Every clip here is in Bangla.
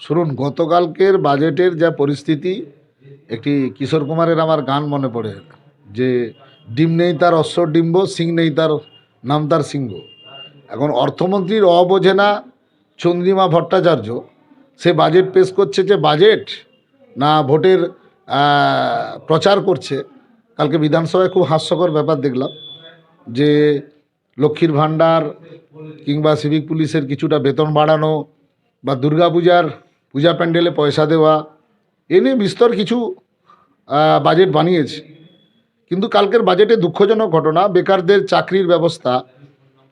শুনুন, গতকালকের বাজেটের যা পরিস্থিতি, একটি কিশোর কুমারের আমার গান মনে পড়ে যে ডিম নেই তার অশ্বর ডিম্ব, সিং নেই তার নাম তার সিংহ। এখন অর্থমন্ত্রীর বোঝে না চন্দ্রিমা ভট্টাচার্য, সে বাজেট পেশ করছে যে বাজেট না ভোটের প্রচার করছে। কালকে বিধানসভায় খুব হাস্যকর ব্যাপার দেখলাম যে লক্ষ্মীর ভাণ্ডার কিংবা সিভিক পুলিশের কিছুটা বেতন বাড়ানো বা দুর্গাপূজার পূজা প্যান্ডেলে পয়সা দেওয়া, এ নিয়ে বিস্তর কিছু বাজেট বানিয়েছে। কিন্তু কালকের বাজেটে দুঃখজনক ঘটনা, বেকারদের চাকরির ব্যবস্থা,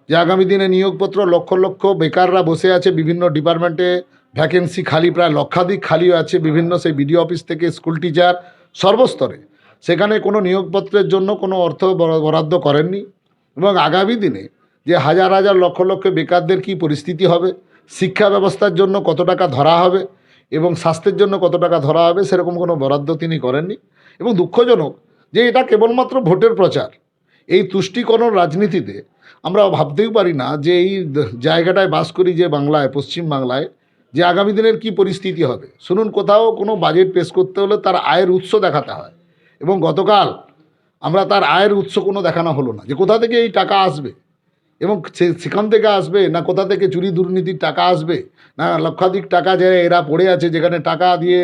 যে আগামী দিনে নিয়োগপত্র লক্ষ লক্ষ বেকাররা বসে আছে বিভিন্ন ডিপার্টমেন্টে, ভ্যাকেন্সি খালি প্রায় লক্ষাধিক খালি আছে বিভিন্ন সেই বিডিও অফিস থেকে স্কুল টিচার সর্বস্তরে, সেখানে কোনো নিয়োগপত্রের জন্য কোনো অর্থ বরাদ্দ করেননি। এবং আগামী দিনে যে হাজার হাজার লক্ষ লক্ষ বেকারদের কী পরিস্থিতি হবে, শিক্ষা ব্যবস্থার জন্য কত টাকা ধরা হবে এবং স্বাস্থ্যের জন্য কত টাকা ধরা হবে, সেরকম কোনো বরাদ্দ তিনি করেননি। এবং দুঃখজনক যে এটা কেবলমাত্র ভোটের প্রচার। এই তুষ্টিকরণ রাজনীতিতে আমরা ভাবতেই পারি না যে এই জায়গাটায় বাস করি, যে বাংলায়, পশ্চিম বাংলায়, যে আগামী দিনের কি পরিস্থিতি হবে। শুনুন, কোথাও কোনো বাজেট পেশ করতে হলে তার আয়ের উৎস দেখাতে হয়, এবং গতকাল আমরা তার আয়ের উৎস কোনো দেখানো হলো না, যে কোথা থেকে এই টাকা আসবে এবং সেখান থেকে আসবে না কোথা থেকে চুরি দুর্নীতির টাকা আসবে, না লক্ষাধিক টাকা যে এরা পড়ে আছে যেখানে টাকা দিয়ে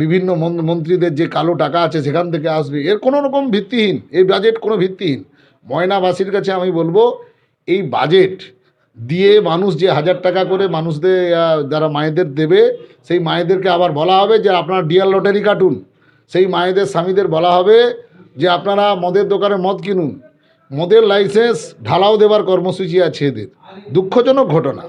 বিভিন্ন মন্ত্রীদের যে কালো টাকা আছে সেখান থেকে আসবে, এর কোনো রকম ভিত্তিহীন, এই বাজেট কোনো ভিত্তিহীন। ময়নাবাসীর কাছে আমি বলবো, এই বাজেট দিয়ে মানুষ যে 1000 টাকা করে মানুষদের যারা মায়েদের দেবে, সেই মায়েদেরকে আবার বলা হবে যে আপনারা ডিয়ার লটারি কাটুন, সেই মায়েদের স্বামীদের বলা হবে যে আপনারা মদের দোকানে মদ কিনুন, মদের লাইসেন্স ঢালাও দেবার কর্মসূচি আছে এদের। দুঃখজনক ঘটনা।